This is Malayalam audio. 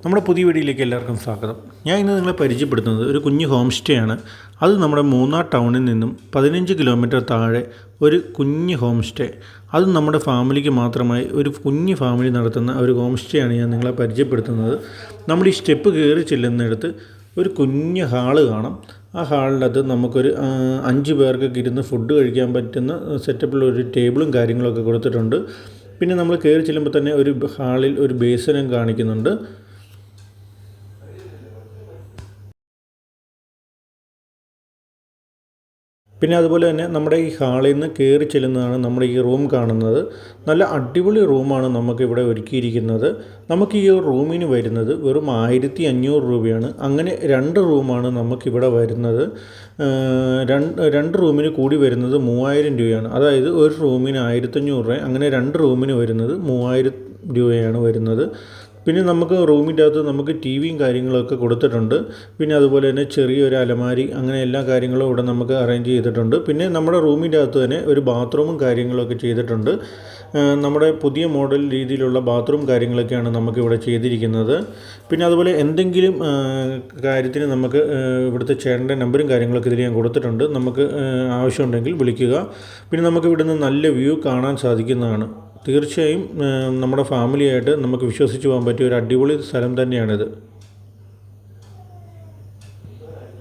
നമ്മുടെ പുതിയ വീഡിയോയിലേക്ക് എല്ലാവർക്കും സ്വാഗതം. ഞാൻ ഇന്ന് നിങ്ങളെ പരിചയപ്പെടുത്തുന്നത് ഒരു കുഞ്ഞ് ഹോം സ്റ്റേ ആണ്. അത് നമ്മുടെ മൂന്നാർ ടൗണിൽ നിന്നും 15 കിലോമീറ്റർ താഴെ ഒരു കുഞ്ഞ് ഹോം സ്റ്റേ. അത് നമ്മുടെ ഫാമിലിക്ക് മാത്രമായി ഒരു കുഞ്ഞ് ഫാമിലി നടത്തുന്ന ഒരു ഹോം സ്റ്റേ ആണ് ഞാൻ നിങ്ങളെ പരിചയപ്പെടുത്തുന്നത്. നമ്മൾ ഈ സ്റ്റെപ്പ് കയറി ചെല്ലുന്നിടത്ത് ഒരു കുഞ്ഞ് ഹാള് കാണാം. ആ ഹാളിനകത്ത് നമുക്കൊരു 5 പേർക്കൊക്കെ ഇരുന്ന് ഫുഡ് കഴിക്കാൻ പറ്റുന്ന സെറ്റപ്പിലുള്ള ഒരു ടേബിളും കാര്യങ്ങളൊക്കെ കൊടുത്തിട്ടുണ്ട്. പിന്നെ നമ്മൾ കയറി ചെല്ലുമ്പോൾ തന്നെ ഒരു ഹാളിൽ ഒരു ബേസിനും കാണിക്കുന്നുണ്ട്. പിന്നെ അതുപോലെ തന്നെ നമ്മുടെ ഈ ഹാളിൽ നിന്ന് കയറി ചെല്ലുന്നതാണ് നമ്മുടെ ഈ റൂം കാണുന്നത്. നല്ല അടിപൊളി റൂമാണ് നമുക്കിവിടെ ഒരുക്കിയിരിക്കുന്നത്. നമുക്ക് ഈ റൂമിന് വരുന്നത് വെറും 1500 രൂപയാണ്. അങ്ങനെ 2 റൂമാണ് നമുക്കിവിടെ വരുന്നത്. രണ്ട് റൂമിന് കൂടി വരുന്നത് 3000 രൂപയാണ്. അതായത് ഒരു റൂമിന് 1500 രൂപ, അങ്ങനെ 2 റൂമിന് വരുന്നത് 3000 രൂപയാണ് വരുന്നത്. പിന്നെ നമുക്ക് റൂമിൻ്റെ അകത്ത് നമുക്ക് ടി വിയും കാര്യങ്ങളൊക്കെ കൊടുത്തിട്ടുണ്ട്. പിന്നെ അതുപോലെ തന്നെ ചെറിയൊരു അലമാരി, അങ്ങനെ എല്ലാ കാര്യങ്ങളും ഇവിടെ നമുക്ക് അറേഞ്ച് ചെയ്തിട്ടുണ്ട്. പിന്നെ നമ്മുടെ റൂമിൻ്റെ അകത്ത് തന്നെ ഒരു ബാത്റൂമും കാര്യങ്ങളൊക്കെ ചെയ്തിട്ടുണ്ട്. നമ്മുടെ പുതിയ മോഡൽ രീതിയിലുള്ള ബാത്റൂം കാര്യങ്ങളൊക്കെയാണ് നമുക്കിവിടെ ചെയ്തിരിക്കുന്നത്. പിന്നെ അതുപോലെ എന്തെങ്കിലും കാര്യത്തിന് നമുക്ക് ഇവിടുത്തെ ചേട്ടൻ്റെ നമ്പറും കാര്യങ്ങളൊക്കെ ഇതിൽ ഞാൻ കൊടുത്തിട്ടുണ്ട്. നമുക്ക് ആവശ്യമുണ്ടെങ്കിൽ വിളിക്കുക. പിന്നെ നമുക്ക് ഇവിടുന്ന് നല്ല വ്യൂ കാണാൻ സാധിക്കുന്നതാണ്. തീർച്ചയായും നമ്മുടെ ഫാമിലിയായിട്ട് നമുക്ക് വിശ്വസിച്ച് പോകാൻ പറ്റിയ ഒരു അടിപൊളി സ്ഥലം തന്നെയാണിത്.